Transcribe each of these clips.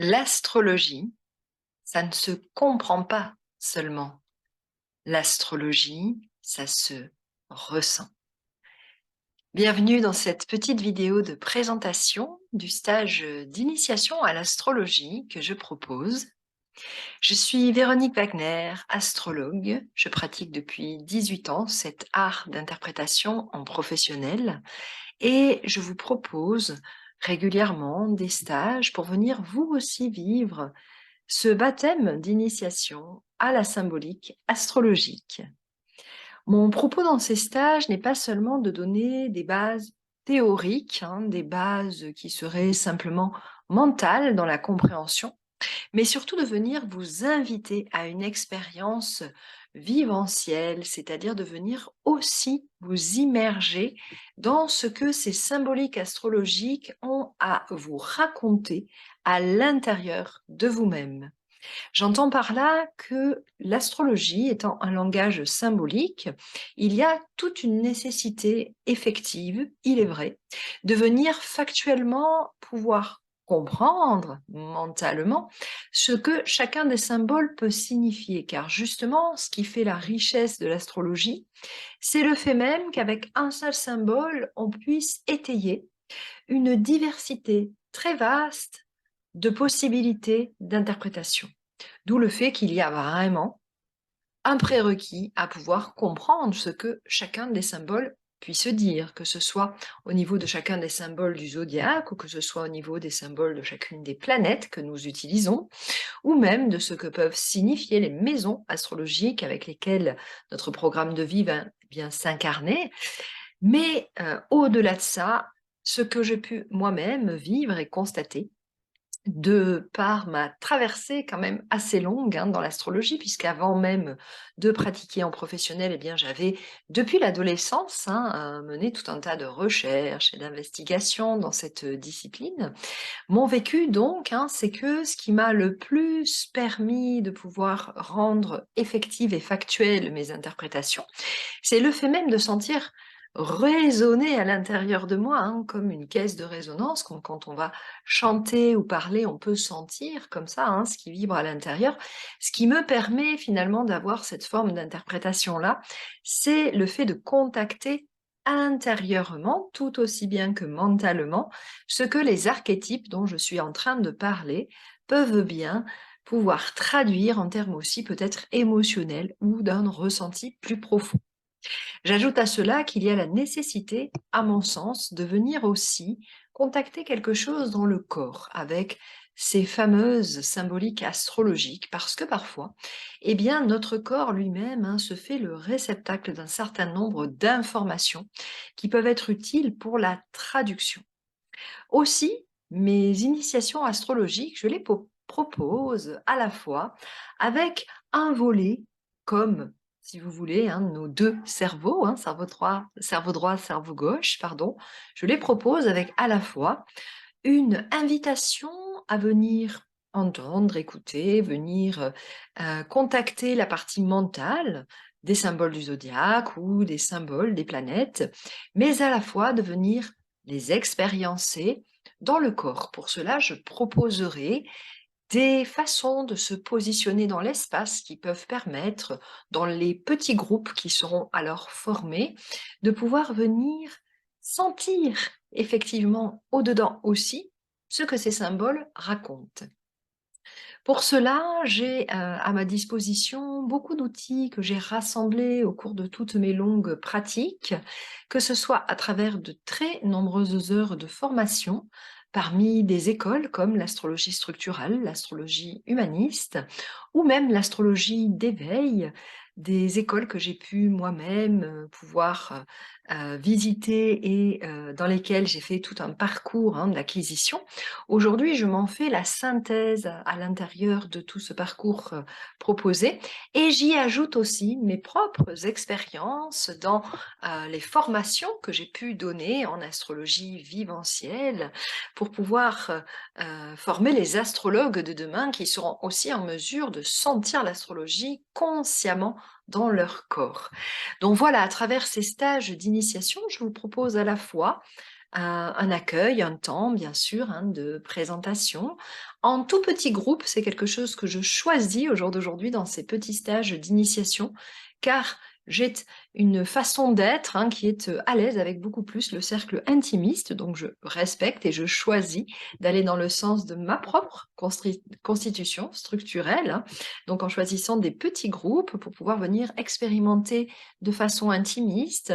L'astrologie, ça ne se comprend pas seulement. L'astrologie, ça se ressent. Bienvenue dans cette petite vidéo de présentation du stage d'initiation à l'astrologie que je propose. Je suis Véronique Wagner, astrologue. Je pratique depuis 18 ans cet art d'interprétation en professionnel et je vous propose régulièrement des stages pour venir vous aussi vivre ce baptême d'initiation à la symbolique astrologique. Mon propos dans ces stages n'est pas seulement de donner des bases théoriques, des bases qui seraient simplement mentales dans la compréhension, mais surtout de venir vous inviter à une expérience viventielle, c'est-à-dire de venir aussi vous immerger dans ce que ces symboliques astrologiques ont à vous raconter à l'intérieur de vous-même. J'entends par là que l'astrologie étant un langage symbolique, il y a toute une nécessité effective, il est vrai, de venir factuellement pouvoir comprendre mentalement ce que chacun des symboles peut signifier. Car justement, ce qui fait la richesse de l'astrologie, c'est le fait même qu'avec un seul symbole, on puisse étayer une diversité très vaste de possibilités d'interprétation. D'où le fait qu'il y a vraiment un prérequis à pouvoir comprendre ce que chacun des symboles puisse dire, que ce soit au niveau de chacun des symboles du zodiaque ou que ce soit au niveau des symboles de chacune des planètes que nous utilisons, ou même de ce que peuvent signifier les maisons astrologiques avec lesquelles notre programme de vie va bien s'incarner. Mais au-delà de ça, ce que j'ai pu moi-même vivre et constater, de par ma traversée quand même assez longue dans l'astrologie, puisqu'avant même de pratiquer en professionnel, eh bien, j'avais, depuis l'adolescence, mené tout un tas de recherches et d'investigations dans cette discipline. Mon vécu donc, c'est que ce qui m'a le plus permis de pouvoir rendre effectives et factuelles mes interprétations, c'est le fait même de sentir résonner à l'intérieur de moi, comme une caisse de résonance, comme quand on va chanter ou parler, on peut sentir comme ça, ce qui vibre à l'intérieur. Ce qui me permet finalement d'avoir cette forme d'interprétation-là, c'est le fait de contacter intérieurement, tout aussi bien que mentalement, ce que les archétypes dont je suis en train de parler peuvent bien pouvoir traduire en termes aussi peut-être émotionnels ou d'un ressenti plus profond. J'ajoute à cela qu'il y a la nécessité, à mon sens, de venir aussi contacter quelque chose dans le corps avec ces fameuses symboliques astrologiques, parce que parfois, eh bien, notre corps lui-même se fait le réceptacle d'un certain nombre d'informations qui peuvent être utiles pour la traduction. Aussi, mes initiations astrologiques, je les propose à la fois avec un volet comme, si vous voulez, nos deux cerveaux, cerveau droit, cerveau gauche, pardon. Je les propose avec à la fois une invitation à venir entendre, écouter, venir contacter la partie mentale des symboles du zodiaque ou des symboles des planètes, mais à la fois de venir les expériencer dans le corps. Pour cela, je proposerai des façons de se positionner dans l'espace qui peuvent permettre, dans les petits groupes qui seront alors formés, de pouvoir venir sentir effectivement au-dedans aussi ce que ces symboles racontent. Pour cela, j'ai à ma disposition beaucoup d'outils que j'ai rassemblés au cours de toutes mes longues pratiques, que ce soit à travers de très nombreuses heures de formation, parmi des écoles comme l'astrologie structurale, l'astrologie humaniste, ou même l'astrologie d'éveil, des écoles que j'ai pu moi-même pouvoir visiter et dans lesquelles j'ai fait tout un parcours d'acquisition. Aujourd'hui, je m'en fais la synthèse à l'intérieur de tout ce parcours proposé et j'y ajoute aussi mes propres expériences dans les formations que j'ai pu donner en astrologie viventielle pour pouvoir former les astrologues de demain qui seront aussi en mesure de sentir l'astrologie consciemment dans leur corps. Donc voilà, à travers ces stages d'initiation, je vous propose à la fois un accueil, un temps bien sûr hein, de présentation. En tout petit groupe, c'est quelque chose que je choisis au jour d'aujourd'hui dans ces petits stages d'initiation, car j'ai une façon d'être hein, qui est à l'aise avec beaucoup plus le cercle intimiste, donc je respecte et je choisis d'aller dans le sens de ma propre constitution structurelle, hein, donc en choisissant des petits groupes pour pouvoir venir expérimenter de façon intimiste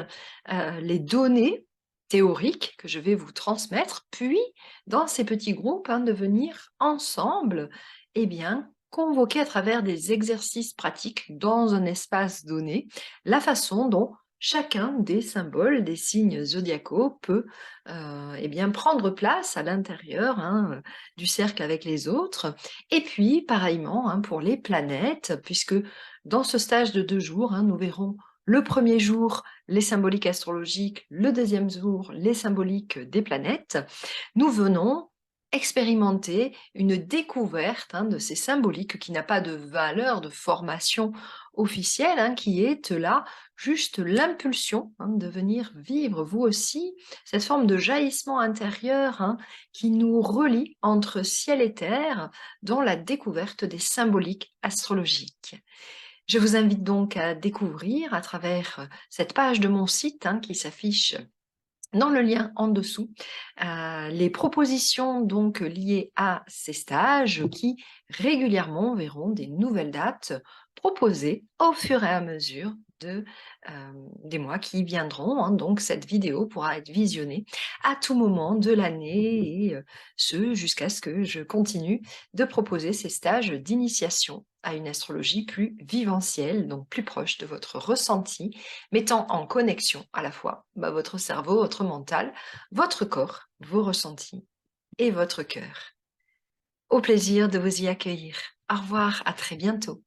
les données théoriques que je vais vous transmettre, puis dans ces petits groupes, hein, de venir ensemble, eh bien, convoquer à travers des exercices pratiques dans un espace donné, la façon dont chacun des symboles, des signes zodiacaux peut eh bien, prendre place à l'intérieur hein, du cercle avec les autres. Et puis, pareillement, hein, pour les planètes, puisque dans ce stage de 2 jours, hein, nous verrons le premier jour les symboliques astrologiques, le deuxième jour les symboliques des planètes. Nous venons expérimenter une découverte hein, de ces symboliques qui n'a pas de valeur de formation officielle, hein, qui est là juste l'impulsion hein, de venir vivre vous aussi cette forme de jaillissement intérieur hein, qui nous relie entre ciel et terre dans la découverte des symboliques astrologiques. Je vous invite donc à découvrir à travers cette page de mon site hein, qui s'affiche dans le lien en dessous, les propositions donc liées à ces stages qui régulièrement verront des nouvelles dates proposées au fur et à mesure des mois qui viendront, hein. Donc cette vidéo pourra être visionnée à tout moment de l'année et ce jusqu'à ce que je continue de proposer ces stages d'initiation à une astrologie plus vivencielle, donc plus proche de votre ressenti, mettant en connexion à la fois votre cerveau, votre mental, votre corps, vos ressentis et votre cœur. Au plaisir de vous y accueillir. Au revoir, à très bientôt.